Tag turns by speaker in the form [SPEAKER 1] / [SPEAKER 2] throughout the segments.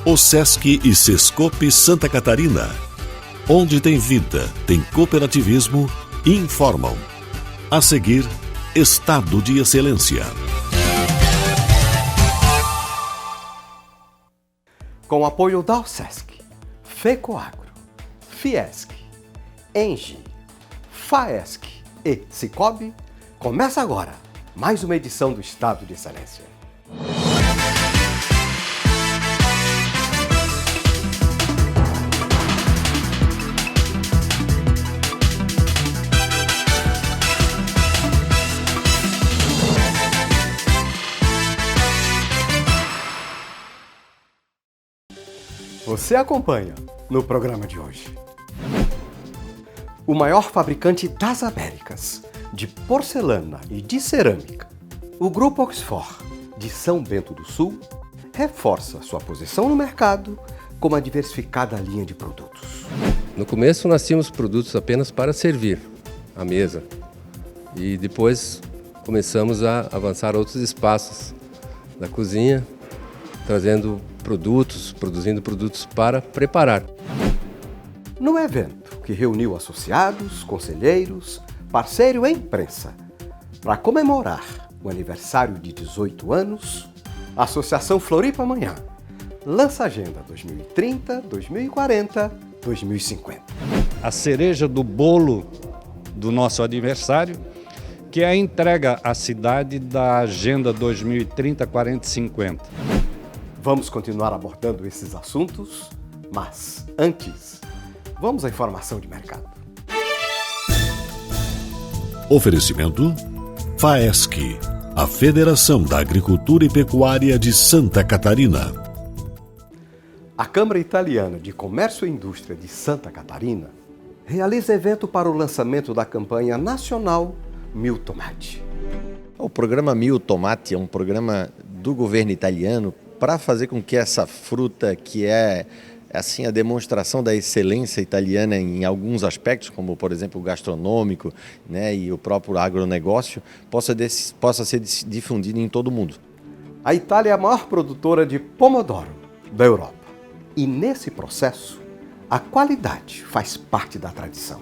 [SPEAKER 1] O Sesc e Sescope Santa Catarina. Onde tem vida, tem cooperativismo, informam. A seguir, Estado de Excelência.
[SPEAKER 2] Com apoio da OSESC, FECOAGRO, FIESC, ENGIE, FAESC e Cicobi, começa agora mais uma edição do Estado de Excelência. Você acompanha no programa de hoje. O maior fabricante das Américas de porcelana e de cerâmica, o Grupo Oxford de São Bento do Sul, reforça sua posição no mercado com uma diversificada linha de produtos.
[SPEAKER 3] No começo nós tínhamos produtos apenas para servir à mesa e depois começamos a avançar outros espaços da cozinha, produzindo produtos para preparar.
[SPEAKER 2] No evento que reuniu associados, conselheiros, parceiro e imprensa para comemorar o aniversário de 18 anos, a Associação Floripa Amanhã lança a Agenda 2030, 2040, 2050.
[SPEAKER 4] A cereja do bolo do nosso aniversário, que é a entrega à cidade da Agenda 2030, 40 e 50.
[SPEAKER 2] Vamos continuar abordando esses assuntos, mas antes, vamos à informação de mercado.
[SPEAKER 1] Oferecimento FAESC, a Federação da Agricultura e Pecuária de Santa Catarina.
[SPEAKER 2] A Câmara Italiana de Comércio e Indústria de Santa Catarina realiza evento para o lançamento da campanha nacional Mil Tomate.
[SPEAKER 5] O programa Mil Tomate é um programa do governo italiano para fazer com que essa fruta, que é assim a demonstração da excelência italiana em alguns aspectos, como por exemplo o gastronômico, né, e o próprio agronegócio, possa ser difundido em todo o mundo.
[SPEAKER 2] A Itália é a maior produtora de pomodoro da Europa. E nesse processo, a qualidade faz parte da tradição.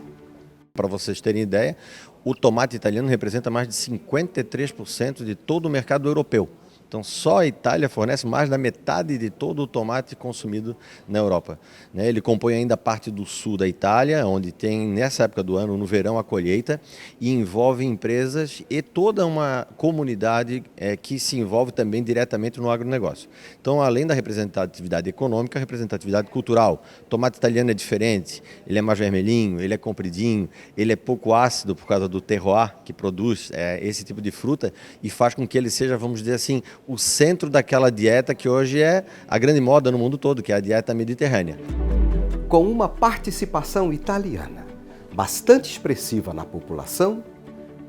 [SPEAKER 5] Para vocês terem ideia, o tomate italiano representa mais de 53% de todo o mercado europeu. Então, só a Itália fornece mais da metade de todo o tomate consumido na Europa. Ele compõe ainda a parte do sul da Itália, onde tem, nessa época do ano, no verão, a colheita, e envolve empresas e toda uma comunidade que se envolve também diretamente no agronegócio. Então, além da representatividade econômica, a representatividade cultural. O tomate italiano é diferente, ele é mais vermelhinho, ele é compridinho, ele é pouco ácido por causa do terroir que produz esse tipo de fruta e faz com que ele seja, vamos dizer assim, o centro daquela dieta que hoje é a grande moda no mundo todo, que é a dieta mediterrânea.
[SPEAKER 2] Com uma participação italiana bastante expressiva na população,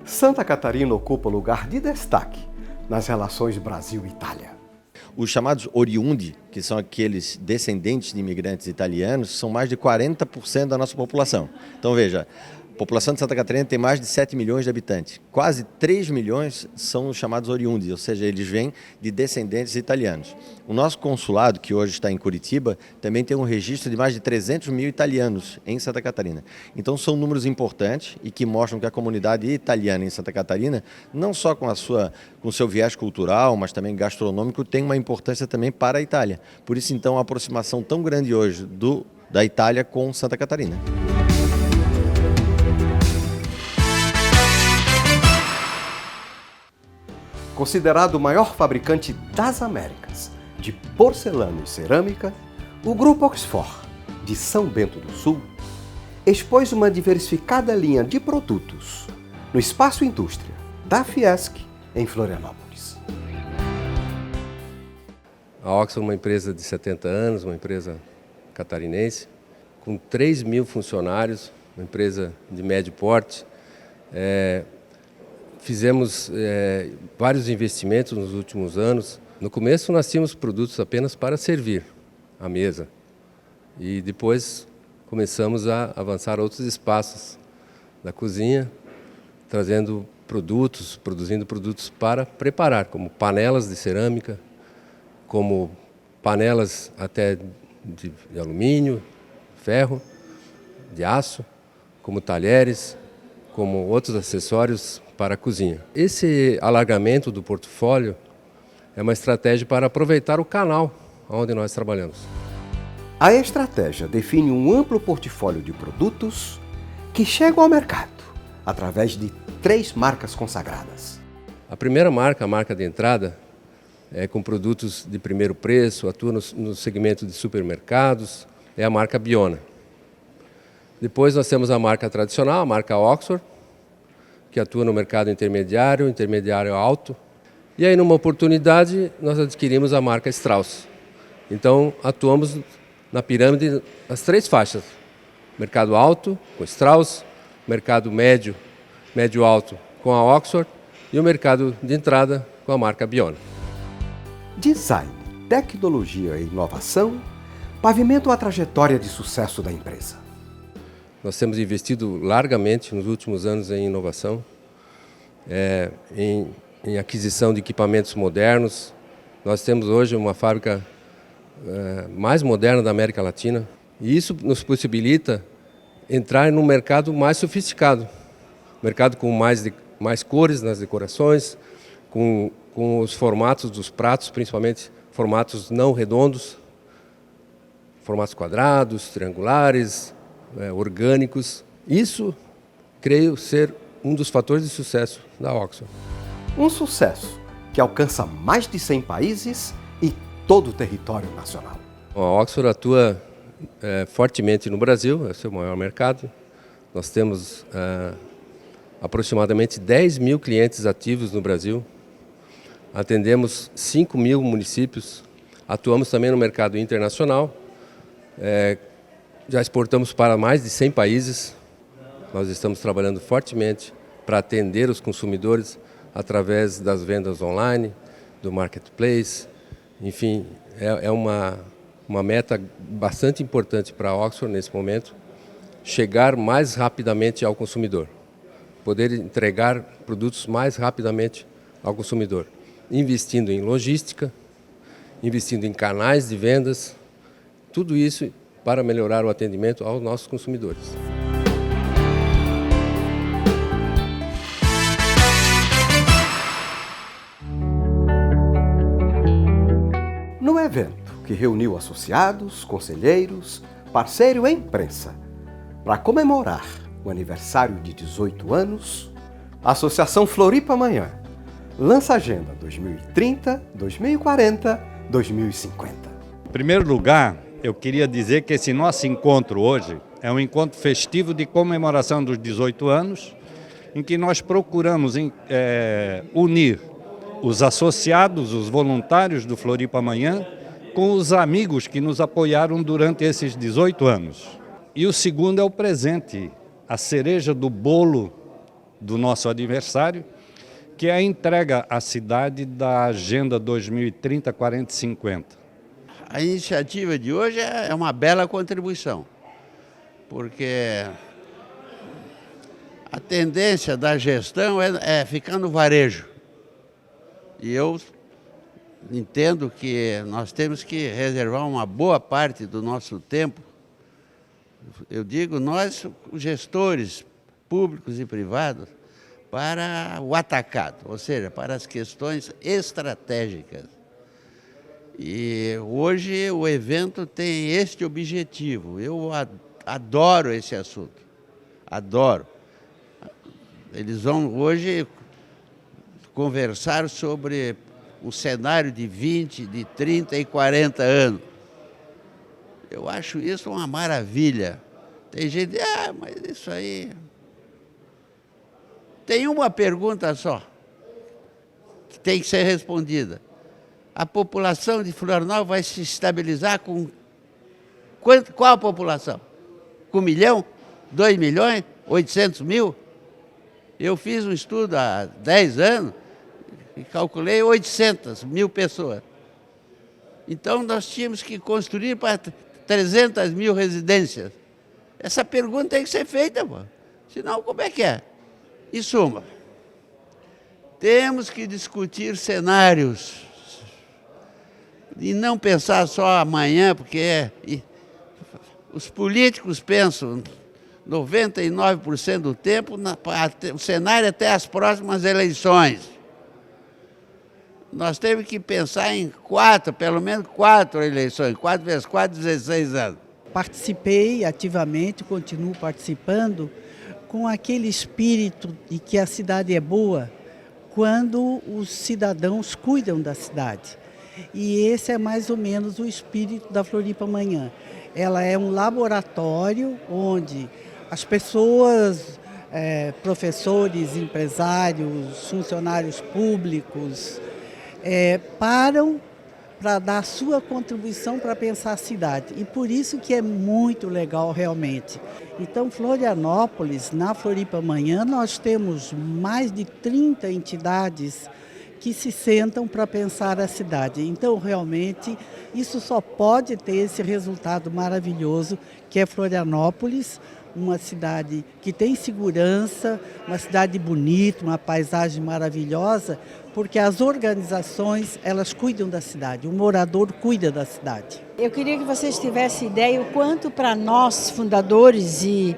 [SPEAKER 2] Santa Catarina ocupa lugar de destaque nas relações Brasil-Itália.
[SPEAKER 5] Os chamados oriundi, que são aqueles descendentes de imigrantes italianos, são mais de 40% da nossa população. Então veja, a população de Santa Catarina tem mais de 7 milhões de habitantes. Quase 3 milhões são os chamados oriundi, ou seja, eles vêm de descendentes italianos. O nosso consulado, que hoje está em Curitiba, também tem um registro de mais de 300 mil italianos em Santa Catarina. Então são números importantes e que mostram que a comunidade italiana em Santa Catarina, não só com o seu viés cultural, mas também gastronômico, tem uma importância também para a Itália. Por isso, então, a aproximação tão grande hoje da Itália com Santa Catarina.
[SPEAKER 2] Considerado o maior fabricante das Américas de porcelana e cerâmica, o Grupo Oxford de São Bento do Sul expôs uma diversificada linha de produtos no Espaço Indústria da Fiesc em Florianópolis.
[SPEAKER 3] A Oxford é uma empresa de 70 anos, uma empresa catarinense, com 3 mil funcionários, uma empresa de médio porte. Fizemos vários investimentos nos últimos anos. No começo nós tínhamos produtos apenas para servir à mesa e depois começamos a avançar outros espaços da cozinha, produzindo produtos para preparar, como panelas de cerâmica, como panelas até de alumínio, ferro, de aço, como talheres, como outros acessórios para a cozinha. Esse alargamento do portfólio é uma estratégia para aproveitar o canal onde nós trabalhamos.
[SPEAKER 2] A estratégia define um amplo portfólio de produtos que chegam ao mercado através de 3 marcas consagradas.
[SPEAKER 3] A primeira marca, a marca de entrada, é com produtos de primeiro preço, atua no segmento de supermercados, é a marca Biona. Depois nós temos a marca tradicional, a marca Oxford, que atua no mercado intermediário, intermediário alto. E aí, numa oportunidade, nós adquirimos a marca Strauss. Então, atuamos na pirâmide das 3 faixas. Mercado alto, com Strauss, mercado médio, médio-alto, com a Oxford, e o mercado de entrada, com a marca Biona.
[SPEAKER 2] Design, tecnologia e inovação pavimentam a trajetória de sucesso da empresa.
[SPEAKER 3] Nós temos investido largamente nos últimos anos em inovação, em aquisição de equipamentos modernos. Nós temos hoje uma fábrica mais moderna da América Latina e isso nos possibilita entrar num mercado mais sofisticado, mercado com mais cores nas decorações, com os formatos dos pratos, principalmente formatos não redondos, formatos quadrados, triangulares, orgânicos. Isso, creio, ser um dos fatores de sucesso da Oxford.
[SPEAKER 2] Um sucesso que alcança mais de 100 países e todo o território nacional.
[SPEAKER 3] A Oxford atua fortemente no Brasil, é o seu maior mercado. Nós temos aproximadamente 10 mil clientes ativos no Brasil. Atendemos 5 mil municípios. Atuamos também no mercado internacional. Já exportamos para mais de 100 países. Nós estamos trabalhando fortemente para atender os consumidores através das vendas online, do marketplace. Enfim, é uma meta bastante importante para a Oxford nesse momento, chegar mais rapidamente ao consumidor, poder entregar produtos mais rapidamente ao consumidor, investindo em logística, investindo em canais de vendas, tudo isso para melhorar o atendimento aos nossos consumidores.
[SPEAKER 2] No evento que reuniu associados, conselheiros, parceiro e imprensa para comemorar o aniversário de 18 anos, a Associação Floripa Amanhã lança a Agenda 2030, 2040, 2050.
[SPEAKER 4] Em primeiro lugar, eu queria dizer que esse nosso encontro hoje é um encontro festivo de comemoração dos 18 anos, em que nós procuramos unir os associados, os voluntários do Floripa Amanhã, com os amigos que nos apoiaram durante esses 18 anos. E o segundo é o presente, a cereja do bolo do nosso aniversário, que é a entrega à cidade da Agenda 2030, 40 e 50.
[SPEAKER 6] A iniciativa de hoje é uma bela contribuição, porque a tendência da gestão é ficar no varejo. E eu entendo que nós temos que reservar uma boa parte do nosso tempo, eu digo nós, os gestores públicos e privados, para o atacado, ou seja, para as questões estratégicas. E hoje o evento tem este objetivo. Eu adoro esse assunto, adoro. Eles vão hoje conversar sobre um cenário de 20, de 30 e 40 anos. Eu acho isso uma maravilha. Tem gente, mas isso aí... Tem uma pergunta só, que tem que ser respondida. A população de Florianópolis vai se estabilizar com... Qual a população? Com 1 milhão? 2 milhões? 800 mil? Eu fiz um estudo há 10 anos e calculei 800 mil pessoas. Então, nós tínhamos que construir para 300 mil residências. Essa pergunta tem que ser feita, pô. Senão, como é que é? Em suma, temos que discutir cenários. e não pensar só amanhã, porque os políticos pensam 99% do tempo o cenário até as próximas eleições. Nós temos que pensar em pelo menos 4 eleições, 4 vezes 4, 16 anos.
[SPEAKER 7] Participei ativamente, continuo participando, com aquele espírito de que a cidade é boa quando os cidadãos cuidam da cidade. E esse é mais ou menos o espírito da Floripa Amanhã. Ela é um laboratório onde as pessoas, professores, empresários, funcionários públicos, param para dar a sua contribuição para pensar a cidade. E por isso que é muito legal realmente. Então, Florianópolis, na Floripa Amanhã, nós temos mais de 30 entidades que se sentam para pensar a cidade. Então, realmente, isso só pode ter esse resultado maravilhoso, que é Florianópolis, uma cidade que tem segurança, uma cidade bonita, uma paisagem maravilhosa, porque as organizações, elas cuidam da cidade, o morador cuida da cidade.
[SPEAKER 8] Eu queria que vocês tivessem ideia o quanto para nós, fundadores e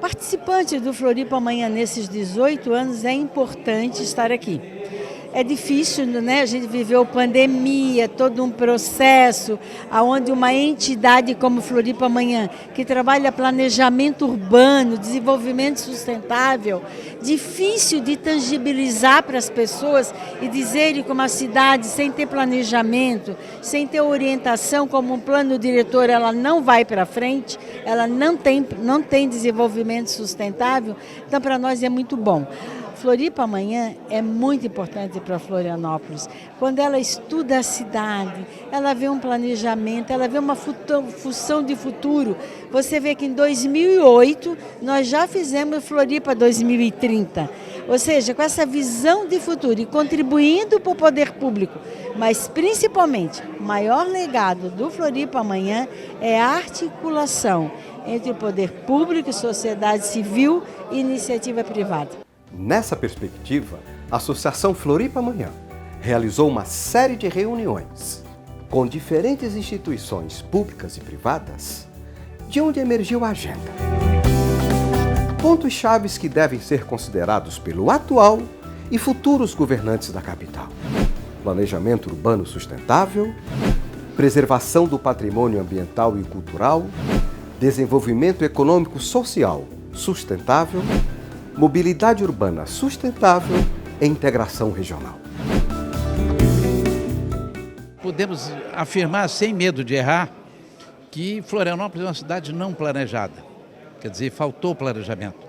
[SPEAKER 8] participantes do Floripa Amanhã nesses 18 anos, é importante estar aqui. É difícil, né? A gente viveu pandemia, todo um processo, onde uma entidade como Floripa Amanhã, que trabalha planejamento urbano, desenvolvimento sustentável, difícil de tangibilizar para as pessoas e dizerem como a cidade, sem ter planejamento, sem ter orientação, como um plano diretor, ela não vai para frente, ela não tem desenvolvimento sustentável, então para nós é muito bom. Floripa Amanhã é muito importante para Florianópolis. Quando ela estuda a cidade, ela vê um planejamento, ela vê uma função de futuro. Você vê que em 2008 nós já fizemos Floripa 2030. Ou seja, com essa visão de futuro e contribuindo para o poder público. Mas principalmente, o maior legado do Floripa Amanhã é a articulação entre o poder público, sociedade civil e iniciativa privada.
[SPEAKER 2] Nessa perspectiva, a Associação Floripa Amanhã realizou uma série de reuniões com diferentes instituições públicas e privadas, de onde emergiu a agenda. Pontos chaves que devem ser considerados pelo atual e futuros governantes da capital: planejamento urbano sustentável, preservação do patrimônio ambiental e cultural, desenvolvimento econômico social sustentável, mobilidade urbana sustentável e integração regional.
[SPEAKER 9] Podemos afirmar, sem medo de errar, que Florianópolis é uma cidade não planejada. Quer dizer, faltou planejamento.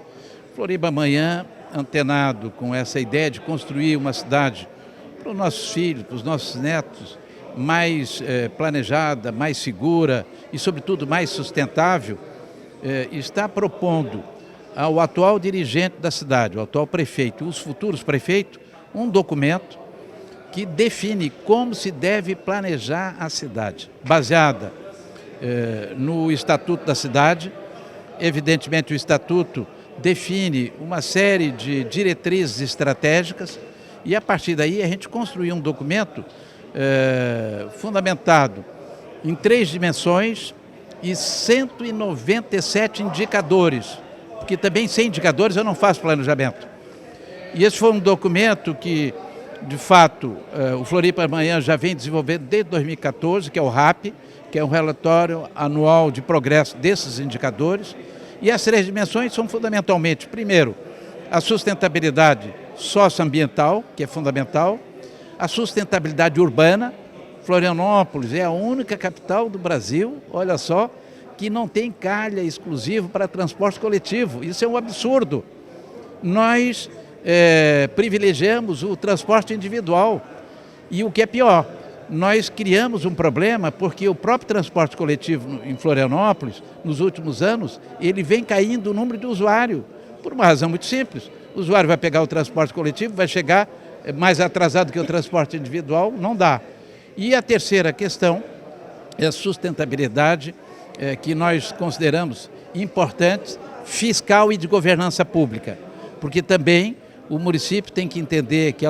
[SPEAKER 9] Floripa Amanhã, antenado com essa ideia de construir uma cidade para os nossos filhos, para os nossos netos, mais planejada, mais segura e, sobretudo, mais sustentável, está propondo ao atual dirigente da cidade, o atual prefeito e os futuros prefeitos, um documento que define como se deve planejar a cidade, baseada no Estatuto da Cidade. Evidentemente, o Estatuto define uma série de diretrizes estratégicas e, a partir daí, a gente construiu um documento fundamentado em 3 dimensões e 197 indicadores, porque também sem indicadores eu não faço planejamento. E esse foi um documento que, de fato, o Floripa Amanhã já vem desenvolvendo desde 2014, que é o RAP, que é um relatório anual de progresso desses indicadores. E as 3 dimensões são fundamentalmente, primeiro, a sustentabilidade socioambiental, que é fundamental, a sustentabilidade urbana. Florianópolis é a única capital do Brasil, olha só, que não tem calha exclusivo para transporte coletivo. Isso é um absurdo. Nós privilegiamos o transporte individual. E o que é pior, nós criamos um problema porque o próprio transporte coletivo em Florianópolis, nos últimos anos, ele vem caindo o número de usuário, por uma razão muito simples. O usuário vai pegar o transporte coletivo, vai chegar mais atrasado que o transporte individual, não dá. E a terceira questão é a sustentabilidade, que nós consideramos importante, fiscal e de governança pública, porque também o município tem que entender que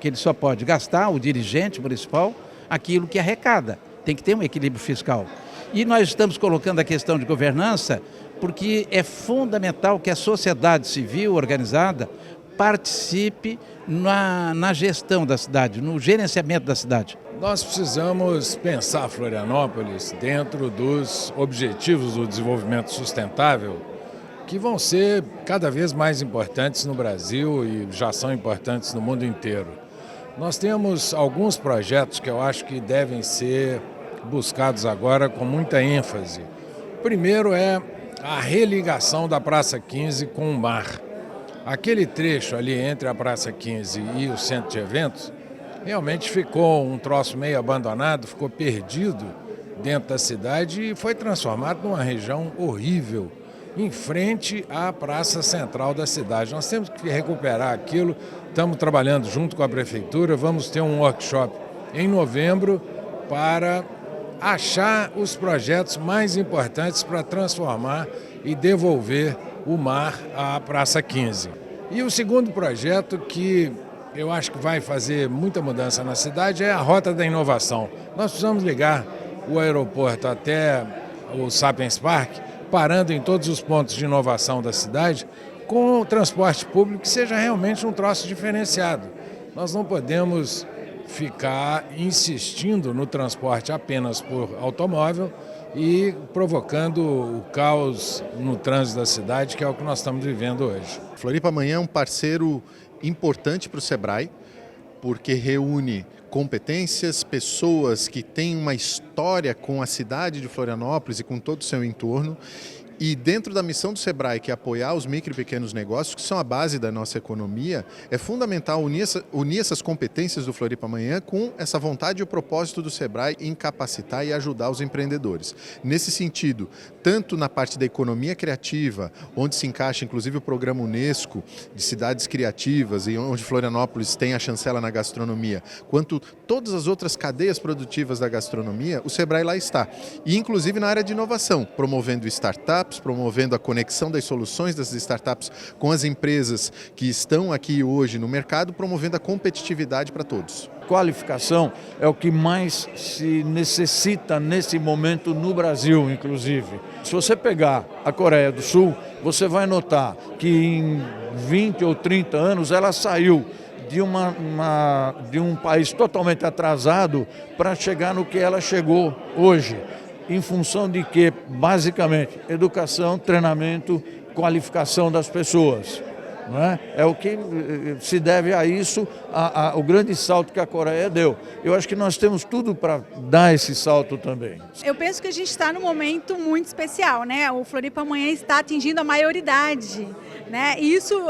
[SPEAKER 9] ele só pode gastar, o dirigente municipal, aquilo que arrecada. Tem que ter um equilíbrio fiscal. E nós estamos colocando a questão de governança porque é fundamental que a sociedade civil organizada participe na gestão da cidade, no gerenciamento da cidade.
[SPEAKER 10] Nós precisamos pensar Florianópolis dentro dos objetivos do desenvolvimento sustentável, que vão ser cada vez mais importantes no Brasil e já são importantes no mundo inteiro. Nós temos alguns projetos que eu acho que devem ser buscados agora com muita ênfase. O primeiro é a religação da Praça 15 com o mar. Aquele trecho ali entre a Praça 15 e o centro de eventos realmente ficou um troço meio abandonado, ficou perdido dentro da cidade e foi transformado numa região horrível, em frente à praça central da cidade. Nós temos que recuperar aquilo, estamos trabalhando junto com a prefeitura, vamos ter um workshop em novembro para achar os projetos mais importantes para transformar e devolver o mar à Praça 15. E o segundo projeto que eu acho que vai fazer muita mudança na cidade é a Rota da Inovação. Nós precisamos ligar o aeroporto até o Sapiens Park, parando em todos os pontos de inovação da cidade, com o transporte público que seja realmente um troço diferenciado. Nós não podemos ficar insistindo no transporte apenas por automóvel e provocando o caos no trânsito da cidade, que é o que nós estamos vivendo hoje.
[SPEAKER 11] Floripa Amanhã é um parceiro importante para o Sebrae, porque reúne competências, pessoas que têm uma história com a cidade de Florianópolis e com todo o seu entorno. E dentro da missão do Sebrae, que é apoiar os micro e pequenos negócios, que são a base da nossa economia, é fundamental unir essas competências do Floripa Amanhã com essa vontade e o propósito do Sebrae em capacitar e ajudar os empreendedores. Nesse sentido, tanto na parte da economia criativa, onde se encaixa inclusive o programa Unesco de cidades criativas e onde Florianópolis tem a chancela na gastronomia, quanto todas as outras cadeias produtivas da gastronomia, o Sebrae lá está. E inclusive na área de inovação, promovendo startups, promovendo a conexão das soluções das startups com as empresas que estão aqui hoje no mercado, promovendo a competitividade para todos.
[SPEAKER 12] Qualificação é o que mais se necessita nesse momento no Brasil, inclusive. Se você pegar a Coreia do Sul, você vai notar que em 20 ou 30 anos ela saiu de um país totalmente atrasado para chegar no que ela chegou hoje. Em função de que, basicamente, educação, treinamento, qualificação das pessoas. Não é? É o que se deve a isso, o grande salto que a Coreia deu. Eu acho que nós temos tudo para dar esse salto também.
[SPEAKER 13] Eu penso que a gente está num momento muito especial, né? O Floripa Amanhã está atingindo a maioridade, né? E isso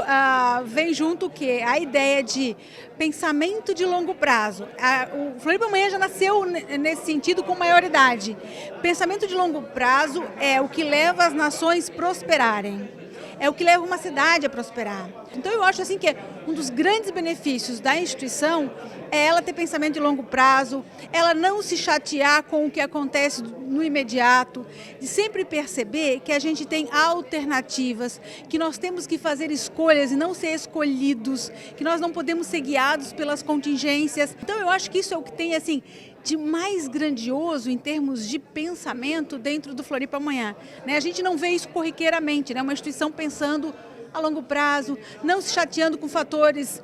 [SPEAKER 13] vem junto o quê? A ideia de pensamento de longo prazo. O Floripa Amanhã já nasceu nesse sentido com maioridade. Pensamento de longo prazo é o que leva as nações a prosperarem. É o que leva uma cidade a prosperar. Então eu acho assim que um dos grandes benefícios da instituição é ela ter pensamento de longo prazo, ela não se chatear com o que acontece no imediato, de sempre perceber que a gente tem alternativas, que nós temos que fazer escolhas e não ser escolhidos, que nós não podemos ser guiados pelas contingências. Então eu acho que isso é o que tem assim de mais grandioso em termos de pensamento dentro do Floripa Amanhã. A gente não vê isso corriqueiramente, né? Uma instituição pensando a longo prazo, não se chateando com fatores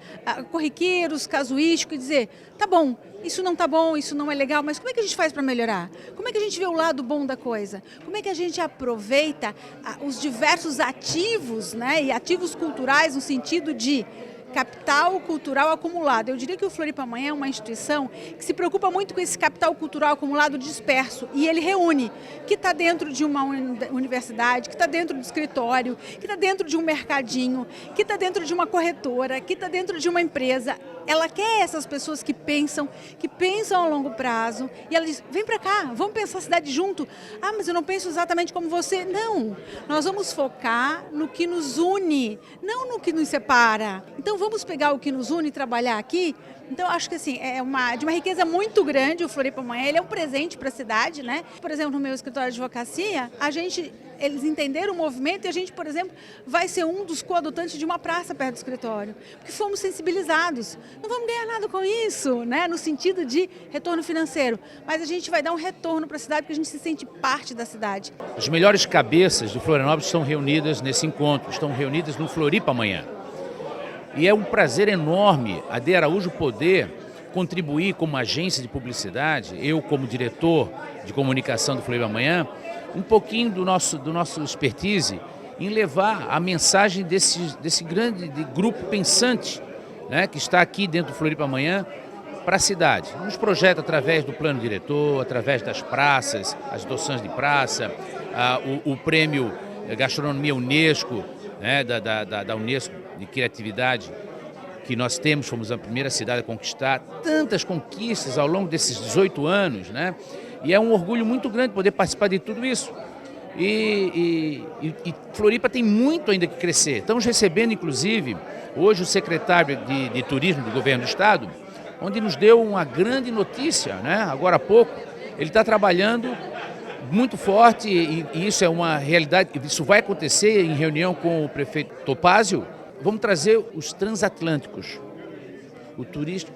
[SPEAKER 13] corriqueiros, casuísticos, e dizer, tá bom, isso não tá bom, isso não é legal, mas como é que a gente faz para melhorar? Como é que a gente vê o lado bom da coisa? Como é que a gente aproveita os diversos ativos, né? E ativos culturais no sentido de capital cultural acumulado. Eu diria que o Floripa Amanhã é uma instituição que se preocupa muito com esse capital cultural acumulado disperso e ele reúne, que está dentro de uma universidade, que está dentro do escritório, que está dentro de um mercadinho, que está dentro de uma corretora, que está dentro de uma empresa. Ela quer essas pessoas que pensam a longo prazo e ela diz, vem para cá, vamos pensar a cidade junto. Ah, mas eu não penso exatamente como você. Não, nós vamos focar no que nos une, não no que nos separa. Então vamos pegar o que nos une e trabalhar aqui Então, acho que assim, de uma riqueza muito grande o Floripa Amanhã, ele é um presente para a cidade, né? Por exemplo, no meu escritório de advocacia, eles entenderam o movimento e a gente, por exemplo, vai ser um dos coadotantes de uma praça perto do escritório, porque fomos sensibilizados. Não vamos ganhar nada com isso, né? No sentido de retorno financeiro, mas a gente vai dar um retorno para a cidade porque a gente se sente parte da cidade.
[SPEAKER 14] As melhores cabeças de Florianópolis estão reunidas nesse encontro, estão reunidas no Floripa Amanhã. E é um prazer enorme a De Araújo poder contribuir como agência de publicidade, eu como diretor de comunicação do Floripa Amanhã, um pouquinho do nosso expertise em levar a mensagem desse grande grupo pensante, né, que está aqui dentro do Floripa Amanhã para a cidade. Nos projeta através do plano diretor, através das praças, as doações de praça, o prêmio Gastronomia Unesco, né, da Unesco de criatividade que nós temos, fomos a primeira cidade a conquistar tantas conquistas ao longo desses 18 anos, né? E é um orgulho muito grande poder participar de tudo isso. E Floripa tem muito ainda que crescer. Estamos recebendo, inclusive, hoje o secretário de Turismo do Governo do Estado, onde nos deu uma grande notícia, né? Agora há pouco, ele está trabalhando muito forte e isso é uma realidade, isso vai acontecer em reunião com o prefeito Topázio. Vamos trazer os transatlânticos, o turismo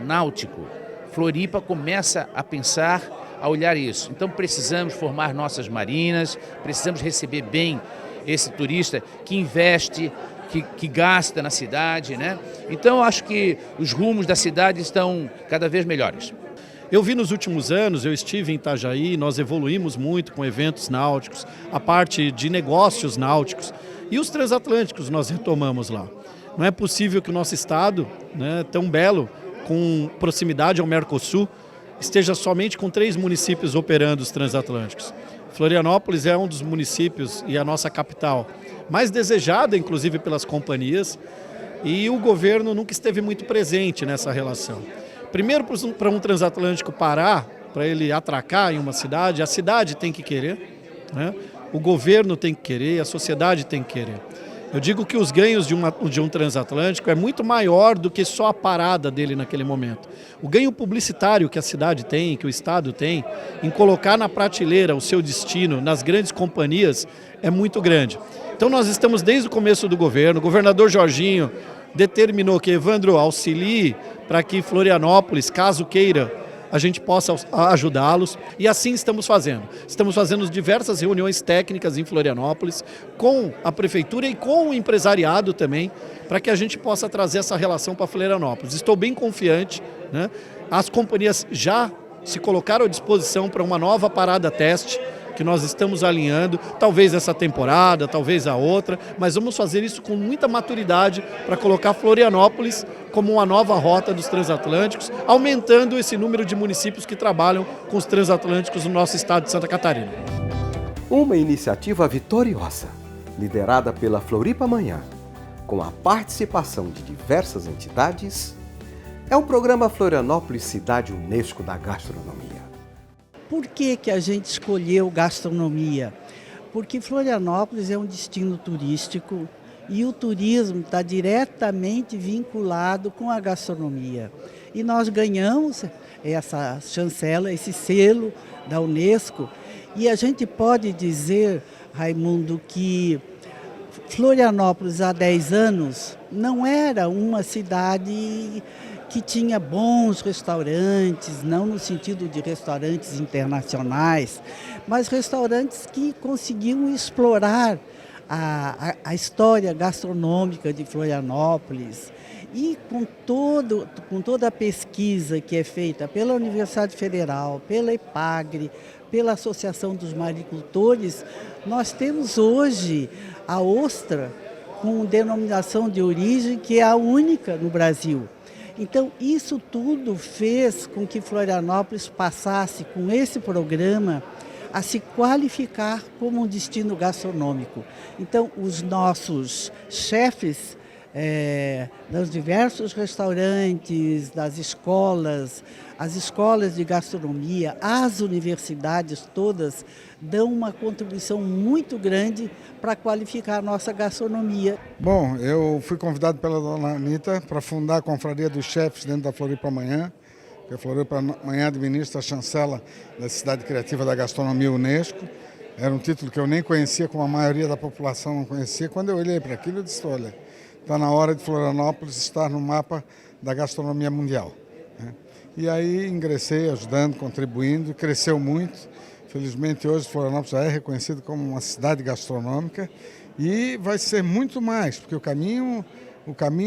[SPEAKER 14] náutico. Floripa começa a pensar, a olhar isso. Então precisamos formar nossas marinas, precisamos receber bem esse turista que investe, que gasta na cidade, né? Então acho que os rumos da cidade estão cada vez melhores.
[SPEAKER 15] Eu vi nos últimos anos, eu estive em Itajaí, nós evoluímos muito com eventos náuticos, a parte de negócios náuticos e os transatlânticos nós retomamos lá. Não é possível que o nosso estado, né, tão belo, com proximidade ao Mercosul, esteja somente com 3 municípios operando os transatlânticos. Florianópolis é um dos municípios e a nossa capital mais desejada, inclusive pelas companhias, e o governo nunca esteve muito presente nessa relação. Primeiro, para um transatlântico parar, para ele atracar em uma cidade, a cidade tem que querer, né? O governo tem que querer, a sociedade tem que querer. Eu digo que os ganhos de um transatlântico é muito maior do que só a parada dele naquele momento. O ganho publicitário que a cidade tem, que o estado tem, em colocar na prateleira o seu destino nas grandes companhias, é muito grande. Então nós estamos desde o começo do governo, o governador Jorginho determinou que Evandro auxilie para que Florianópolis, caso queira, a gente possa ajudá-los e assim estamos fazendo. Estamos fazendo diversas reuniões técnicas em Florianópolis com a prefeitura e com o empresariado também, para que a gente possa trazer essa relação para Florianópolis. Estou bem confiante, né? As companhias já se colocaram à disposição para uma nova parada teste, que nós estamos alinhando, talvez essa temporada, talvez a outra, mas vamos fazer isso com muita maturidade para colocar Florianópolis como uma nova rota dos transatlânticos, aumentando esse número de municípios que trabalham com os transatlânticos no nosso estado de Santa Catarina.
[SPEAKER 2] Uma iniciativa vitoriosa, liderada pela Floripa Amanhã, com a participação de diversas entidades, é o programa Florianópolis Cidade Unesco da Gastronomia.
[SPEAKER 7] Por que a gente escolheu gastronomia? Porque Florianópolis é um destino turístico e o turismo está diretamente vinculado com a gastronomia. E nós ganhamos essa chancela, esse selo da Unesco, e a gente pode dizer, Raimundo, que Florianópolis há 10 anos não era uma cidade que tinha bons restaurantes, não no sentido de restaurantes internacionais, mas restaurantes que conseguiam explorar a história gastronômica de Florianópolis. E com toda a pesquisa que é feita pela Universidade Federal, pela EPAGRE, pela Associação dos Maricultores, nós temos hoje a ostra com denominação de origem que é a única no Brasil. Então, isso tudo fez com que Florianópolis passasse, com esse programa, a se qualificar como um destino gastronômico. Então, os nossos chefes dos diversos restaurantes, das escolas, as escolas de gastronomia, as universidades todas dão uma contribuição muito grande para qualificar a nossa gastronomia.
[SPEAKER 16] Bom, eu fui convidado pela dona Anitta para fundar a Confraria dos Chefes dentro da Floripa Amanhã, que a Floripa Amanhã administra a chancela da Cidade Criativa da Gastronomia Unesco. Era um título que eu nem conhecia, como a maioria da população não conhecia. Quando eu olhei para aquilo, eu disse, olha, está na hora de Florianópolis estar no mapa da gastronomia mundial. E aí ingressei ajudando, contribuindo, cresceu muito. Felizmente hoje Florianópolis já é reconhecido como uma cidade gastronômica e vai ser muito mais, porque o caminho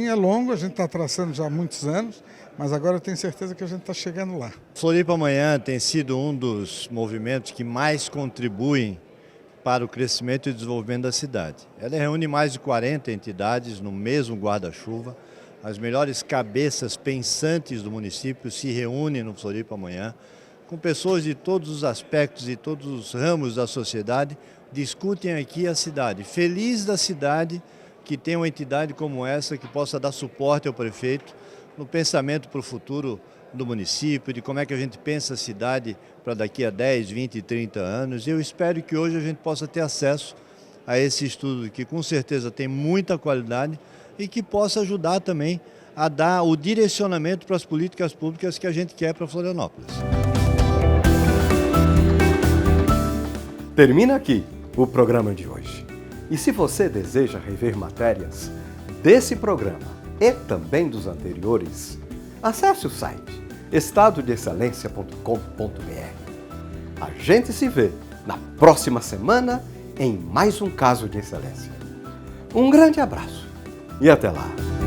[SPEAKER 16] é longo, a gente está traçando já há muitos anos, mas agora eu tenho certeza que a gente está chegando lá.
[SPEAKER 5] Floripa Amanhã tem sido um dos movimentos que mais contribuem para o crescimento e desenvolvimento da cidade. Ela reúne mais de 40 entidades no mesmo guarda-chuva. As melhores cabeças pensantes do município se reúnem no Floripa Amanhã, com pessoas de todos os aspectos e todos os ramos da sociedade, discutem aqui a cidade. Feliz da cidade que tem uma entidade como essa que possa dar suporte ao prefeito no pensamento para o futuro do município, de como é que a gente pensa a cidade para daqui a 10, 20, 30 anos. Eu espero que hoje a gente possa ter acesso a esse estudo que com certeza tem muita qualidade e que possa ajudar também a dar o direcionamento para as políticas públicas que a gente quer para Florianópolis.
[SPEAKER 2] Termina aqui o programa de hoje. E se você deseja rever matérias desse programa e também dos anteriores, acesse o site estadodeexcelência.com.br. A gente se vê na próxima semana em mais um caso de excelência. Um grande abraço e até lá!